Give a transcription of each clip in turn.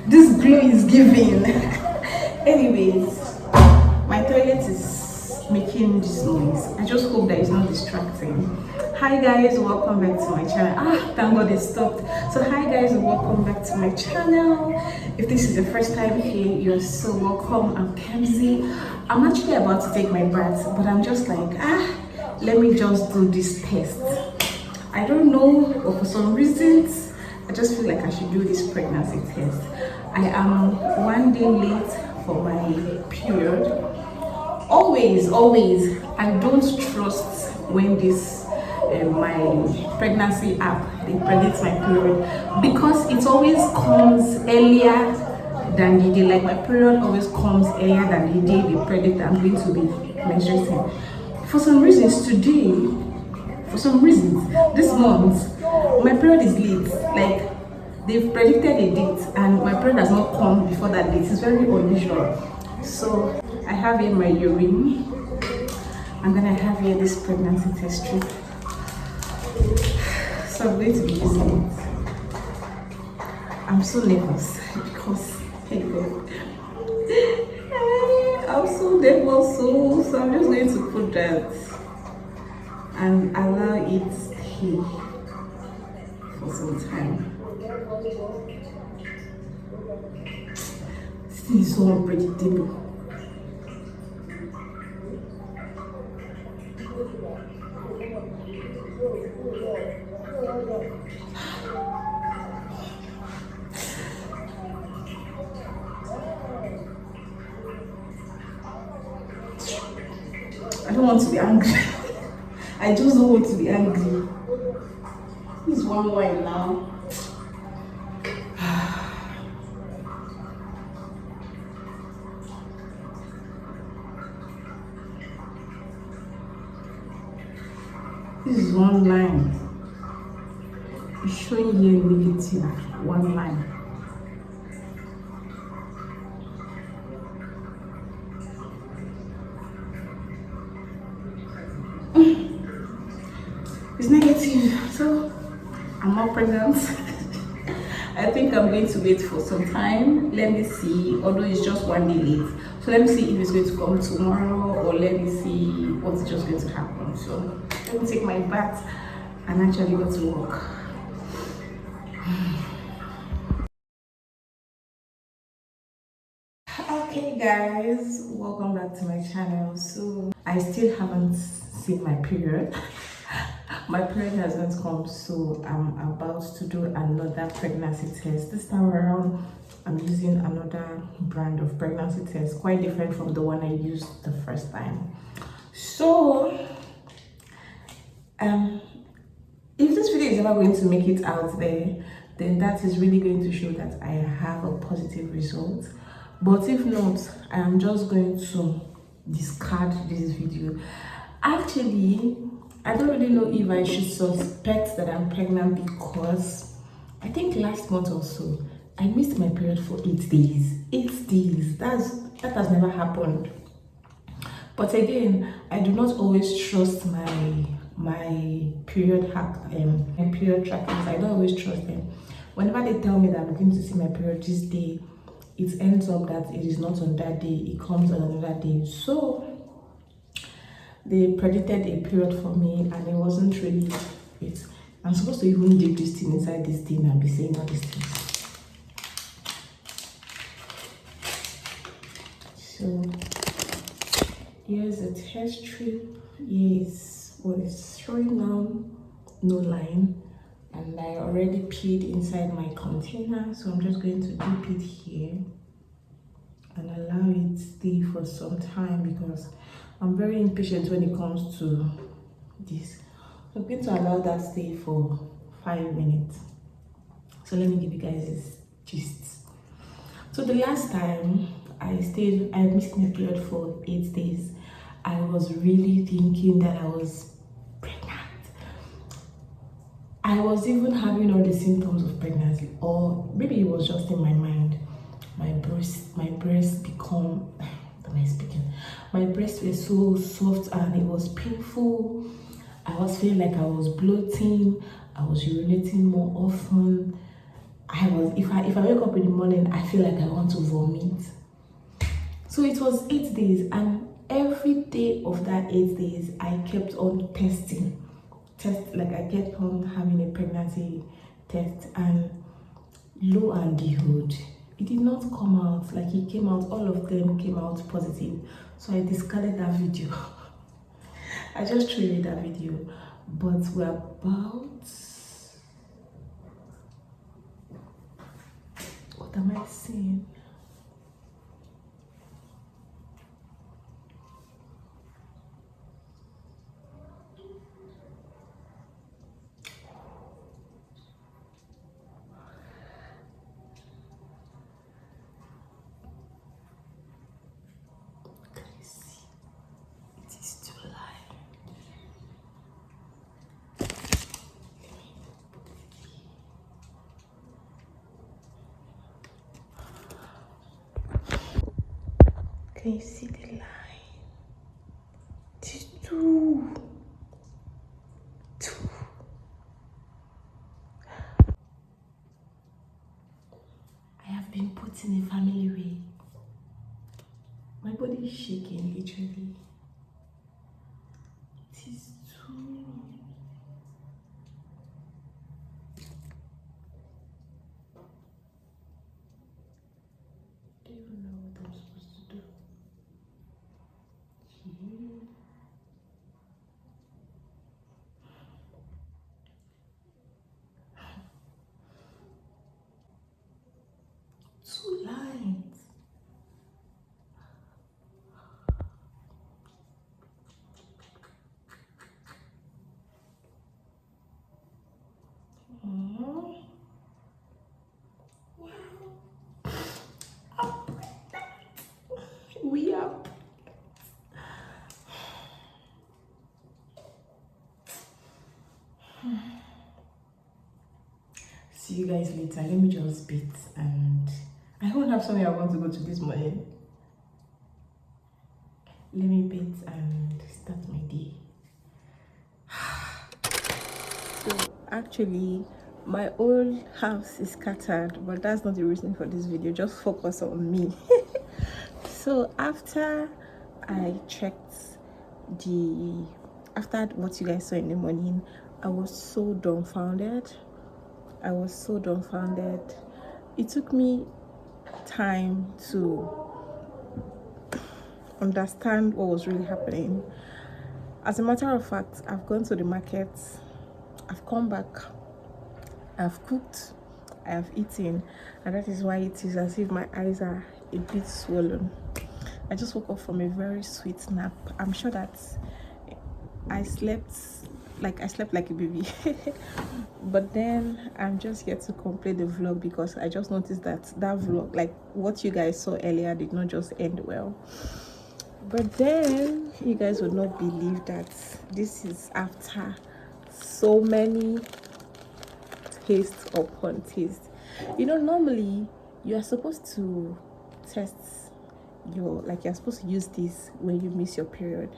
This glue is giving. Anyways, my toilet is making this noise. I just hope that it's not distracting. Hi guys, welcome back to my channel. Thank God it stopped. So hi guys, welcome back to my channel. If this is the first time here, you're so welcome. I'm Kenzie. I'm actually about to take my bath, but I'm just like, let me just do this test. I don't know, but for some reasons I just feel like I should do this pregnancy test. I am 1 day late for my period. Always, I don't trust when this my pregnancy app they predict my period, because it always comes earlier than the day. Like my period always comes earlier than the day they predict I'm going to be menstruating. For some reasons this month my period is late. Like they've predicted a date and my period has not come before that date. It's very unusual. So I have here my urine, and then I have here this pregnancy test strip. So I'm going to be using it. I'm so nervous because hey God, I'm so nervous. So I'm just going to put that and allow it stay for some time. This thing is so unpredictable. I don't want to be angry. I just don't want to be angry. This is one wine now. This is one line. It's showing here negative, one line. It's negative, so I'm not pregnant. I think I'm going to wait for some time. Let me see, although it's just 1 day late. So let me see if it's going to come tomorrow, or let me see what's just going to happen. So let me take my bath and actually go to work. Okay guys, welcome back to my channel. So I still haven't seen my period. My period hasn't come, so I'm about to do another pregnancy test. This time around I'm using another brand of pregnancy test, quite different from the one I used the first time. So if this video is ever going to make it out there, then that is really going to show that I have a positive result. But if not, I am just going to discard this video. Actually, I don't really know if I should suspect that I'm pregnant, because I think last month or so I missed my period for 8 days. 8 days. That has never happened. But again, I do not always trust my period my period trackers. I don't always trust them. Whenever they tell me that I'm going to see my period this day, it ends up that it is not on that day, it comes on another day. So they predicted a period for me, and it wasn't really it. I'm supposed to even dip this thing inside this thing and be saying all these things. So here's a test strip. Here's what is showing now, no line. And I already peed inside my container, so I'm just going to dip it here and allow it stay for some time, because I'm very impatient when it comes to this. So I'm going to allow that stay for 5 minutes. So let me give you guys this gist. So the last time I missed my period for 8 days. I was really thinking that I was pregnant. I was even having all the symptoms of pregnancy, or maybe it was just in my mind. My breast become, my breasts were so soft and it was painful. I was feeling like I was bloating. I was urinating more often. if I wake up in the morning, I feel like I want to vomit. So it was 8 days, and every day of that 8 days, I kept on like I kept on having a pregnancy test, and lo and behold, it did not come out. Like, it came out, all of them came out positive. So I discarded that video. I just threw away that video. But we're about, what am I saying? It is July. Can you see the line? It is two. I have been put in a family way. My body is shaking, literally. It is too. I don't even know what I'm supposed to do. Okay. Two lines. Oh, wow. Up. We up. See you guys later. Let me just beat, and I don't have somewhere I want to go to this morning. Let me beat and start my day. So actually, my whole house is scattered, but that's not the reason for this video. Just focus on me. So after I checked after what you guys saw in the morning, I was so dumbfounded. It took me time to understand what was really happening. As a matter of fact, I've gone to the market, I've come back, I've cooked, I have eaten, and that is why it is as if my eyes are a bit swollen. I just woke up from a very sweet nap. I'm sure that I slept like a baby. But then I'm just here to complete the vlog, because I just noticed that vlog, like what you guys saw earlier, did not just end well. But then you guys would not believe that this is after so many taste upon taste. You know, normally you are supposed to test you're supposed to use this when you miss your period.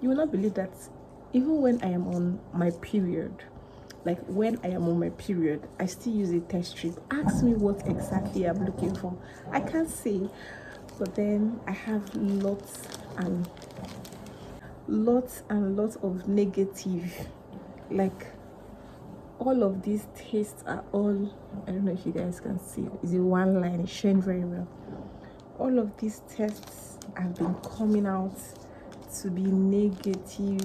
You will not believe that even when I am on my period, I still use a test strip. Ask me what exactly I'm looking for. I can't say, but then I have lots and lots of negative, like all of these tastes are all, I don't know if you guys can see, it's a one line, it's showing very well. All of these tests have been coming out to be negative.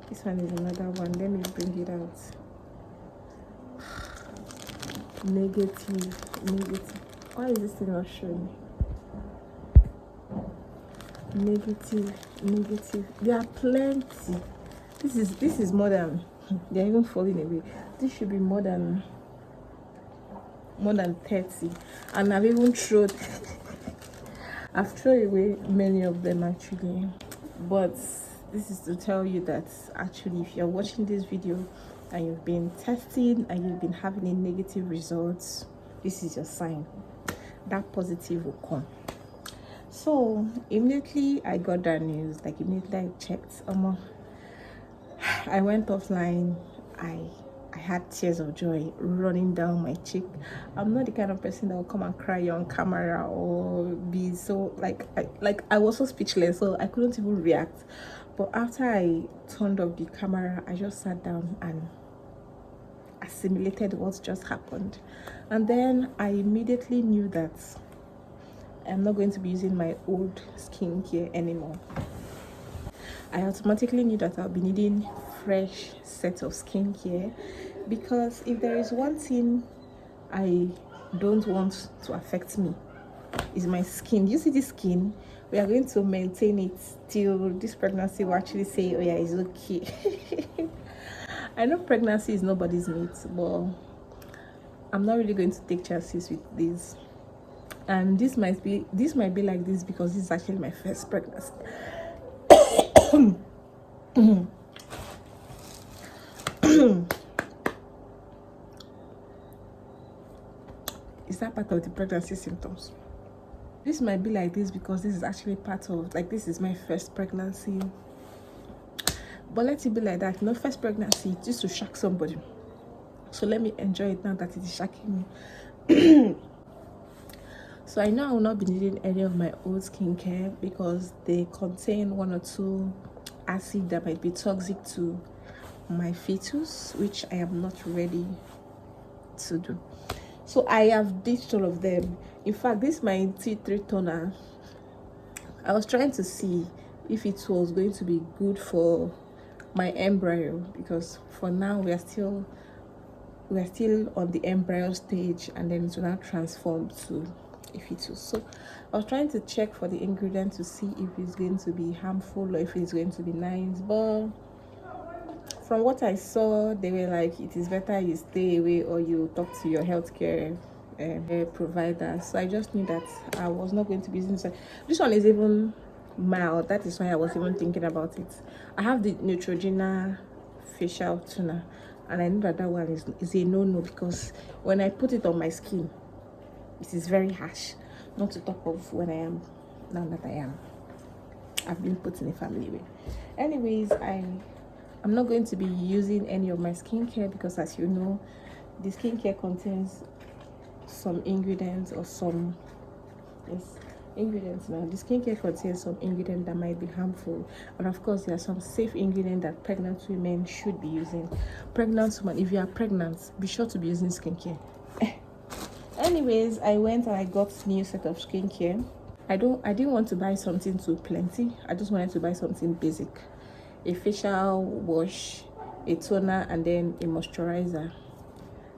This one is another one. Let me bring it out. Negative. Why is this thing not showing? Negative. There are plenty. This is more than, they're even falling away. This should be more than 30, and I've even thrown away many of them actually. But this is to tell you that actually, if you're watching this video and you've been testing and you've been having a negative results, this is your sign that positive will come. So immediately I got that news, I checked, I went offline, I I had tears of joy running down my cheek. I'm not the kind of person that will come and cry on camera or be so I was so speechless, so I couldn't even react. But after I turned off the camera, I just sat down and assimilated what just happened. And then I immediately knew that I'm not going to be using my old skincare anymore. I automatically knew that I'll be needing fresh set of skincare, because if there is one thing I don't want to affect me, is my skin. You see this skin? We are going to maintain it till this pregnancy will actually say, oh yeah, it's okay. I know pregnancy is nobody's mate, but I'm not really going to take chances with this. And this might be like this because this is actually my first pregnancy. Is that part of the pregnancy symptoms? This might be like this because this is actually part of, like, this is my first pregnancy. But let it be like that. First pregnancy, it used to shock somebody. So let me enjoy it now that it is shocking me. So I know I will not be needing any of my old skincare because they contain 1 or 2 acids that might be toxic to my fetus, which I am not ready to do. So I have ditched all of them. In fact, this is my T3 toner. I was trying to see if it was going to be good for my embryo, because for now we are still on the embryo stage, and then it will now transform to a fetus. So I was trying to check for the ingredient to see if it's going to be harmful or if it's going to be nice, but from what I saw, they were like, it is better you stay away or you talk to your healthcare provider. So I just knew that I was not going to be using this one. Is even mild. That is why I was even thinking about it. I have the Neutrogena facial toner, and I know that that one is a no-no, because when I put it on my skin, it is very harsh. Not to talk of when I am, now that I've been put in a family way. Anyways, I'm not going to be using any of my skincare because, as you know, the skincare contains some ingredients or some ingredients. Now the skincare contains some ingredients that might be harmful, and of course there are some safe ingredients that pregnant women should be using. Pregnant women, if you are pregnant, be sure to be using skincare. Anyways, I went and I got new set of skincare. I didn't want to buy something too plenty. I just wanted to buy something basic: a facial wash, a toner, and then a moisturizer.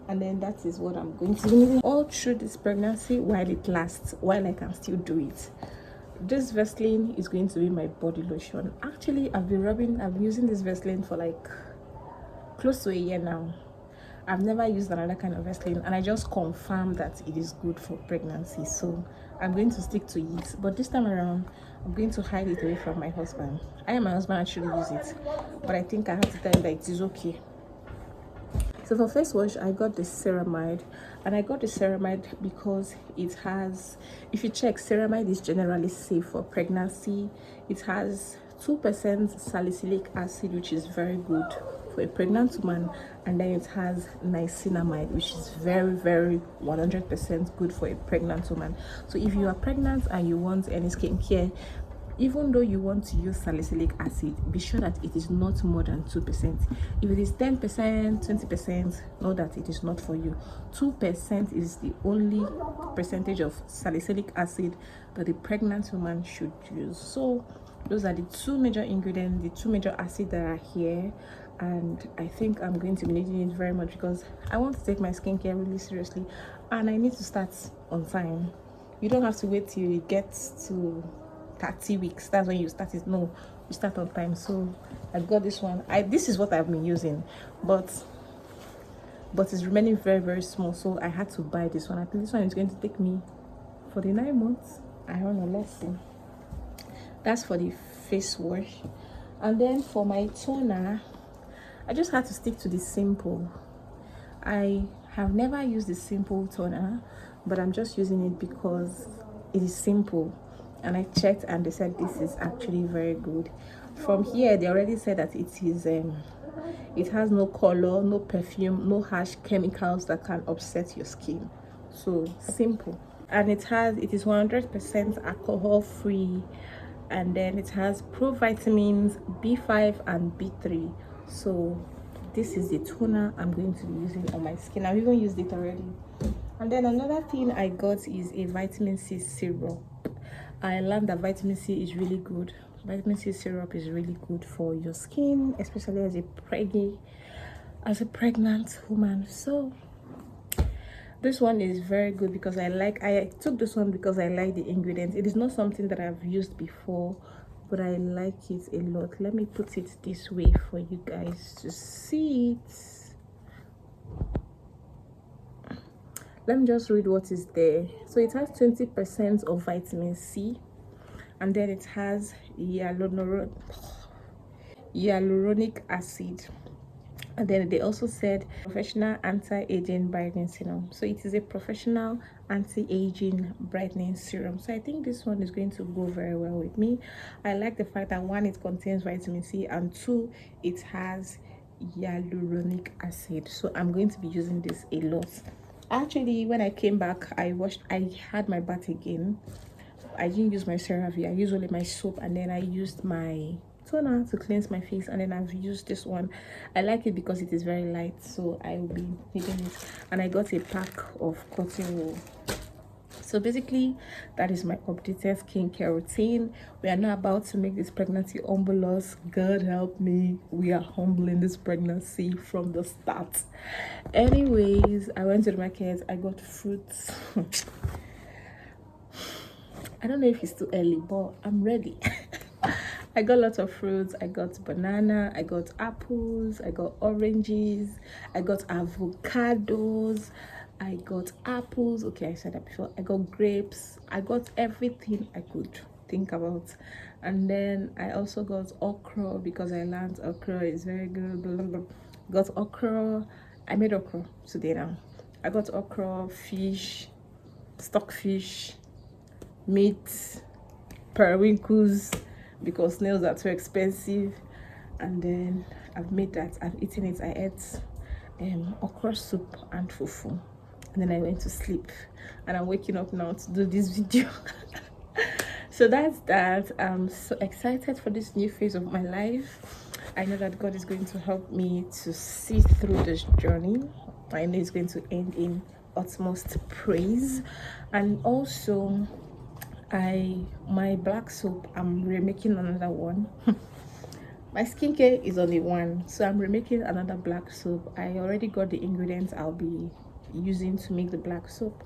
And then that is what I'm going to do all through this pregnancy while it lasts, while I can still do it. This Vaseline is going to be my body lotion. Actually, I've been using this Vaseline for like close to a year now. I've never used another kind of Vaseline, and I just confirmed that it is good for pregnancy, so I'm going to stick to it. But this time around, I'm going to hide it away from my husband. I and my husband actually use it, but I think I have to tell him that it is okay. So for face wash, I got the ceramide, and I got the ceramide because it has, if you check, ceramide is generally safe for pregnancy. It has 2% salicylic acid, which is very good for a pregnant woman, and then it has niacinamide, which is very, very 100% good for a pregnant woman. So if you are pregnant and you want any skincare, even though you want to use salicylic acid, be sure that it is not more than 2%. If it is 10%, 20%, know that it is not for you. 2% is the only percentage of salicylic acid that the pregnant woman should use. So those are the 2 major ingredients, the 2 major acids that are here, and I think I'm going to be needing it very much because I want to take my skincare really seriously, and I need to start on time. You don't have to wait till it gets to 30 weeks, that's when you start it. No, you start on time. So I got this one. This is what I've been using, but it's remaining very, very small, so I had to buy this one. I think this one is going to take me for the 9 months. I don't know, let's see. That's for the face wash. And then for my toner, I just had to stick to the simple. I have never used the simple toner, but I'm just using it because it is simple, and I checked and they said this is actually very good. From here, they already said that it is It has no color, no perfume, no harsh chemicals that can upset your skin. So simple. And it is 100% alcohol free, and then it has provitamins B5 and B3. So this is the toner I'm going to be using on my skin. I've even used it already. And then another thing I got is a vitamin C syrup. I learned that vitamin C is really good. Vitamin C syrup is really good for your skin, especially as a pregnant woman. So this one is very good because I took this one because I like the ingredients. It is not something that I've used before, but I like it a lot. Let me put it this way for you guys to see it. Let me just read what is there. So it has 20% of vitamin C, and then it has hyaluronic acid, and then they also said professional anti-aging brightening serum. So it is a professional anti-aging brightening serum. So I think this one is going to go very well with me. I like the fact that one, it contains vitamin C, and two, it has hyaluronic acid. So I'm going to be using this a lot. Actually, when I came back, I had my bath again. I didn't use my CeraVe. I used only my soap, and then I used my toner to cleanse my face, and then I've used this one. I like it because it is very light, so I will be needing it. And I got a pack of cotton wool. So basically, that is my updated skincare routine. We are now about to make this pregnancy humble us. God help me, we are humbling this pregnancy from the start. Anyways, I went to the market. I got fruits. I don't know if it's too early, but I'm ready. I got lots of fruits. I got banana, I got apples, I got oranges, I got avocados, I got apples. Okay, I said that before. I got grapes. I got everything I could think about. And then I also got okra because I learned okra is very good. Blah, blah, blah. Got okra. I made okra today now. I got okra, fish, stockfish, meat, periwinkles, because snails are too expensive. And then I've made that. I've eaten it. I ate okra soup and fufu, and then I went to sleep, and I'm waking up now to do this video. So that's that. I'm so excited for this new phase of my life. I know that God is going to help me to see through this journey. I know it's going to end in utmost praise. And also, my black soap, I'm remaking another one. My skincare is only one, so I'm remaking another black soap. I already got the ingredients I'll be using to make the black soap.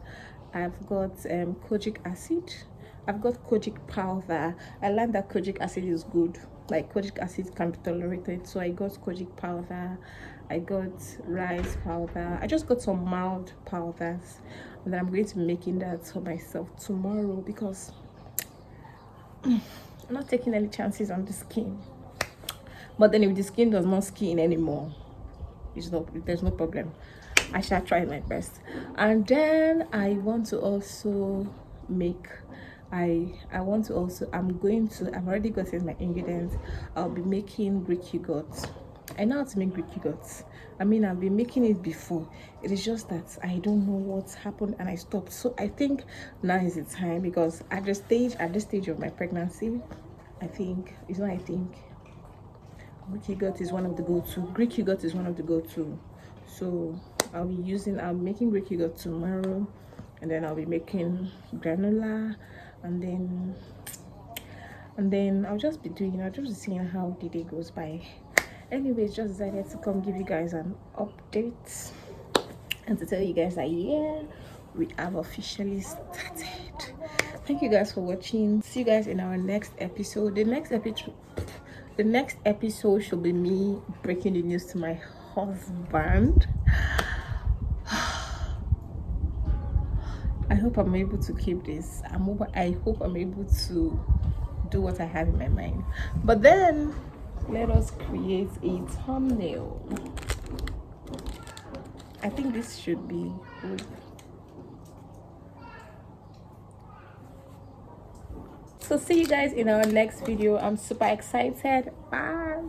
I've got kojic acid, I've got kojic powder. I learned that kojic acid is good, like kojic acid can be tolerated, so I got kojic powder. I got rice powder. I just got some mild powders, and then I'm going to be making that for myself tomorrow because I'm not taking any chances on the skin. But then if the skin does not skin anymore, there's no problem. I shall try my best. And then I want to also make I've already gotten my ingredients. I'll be making Greek yogurt. I know how to make Greek yogurt. I mean, I've been making it before. It is just that I don't know what's happened and I stopped. So I think now is the time, because at this stage of my pregnancy, Greek yogurt is one of the go-to. So I'm making Greek yogurt tomorrow, and then I'll be making granola, and then I'll just be seeing how the day goes by. Anyways, just decided to come give you guys an update and to tell you guys that we have officially started. Thank you guys for watching. See you guys in our next episode. The next episode should be me breaking the news to my husband. I hope I'm able to keep this. I hope I'm able to do what I have in my mind. But then let us create a thumbnail. I think this should be good. So see you guys in our next video. I'm super excited. Bye.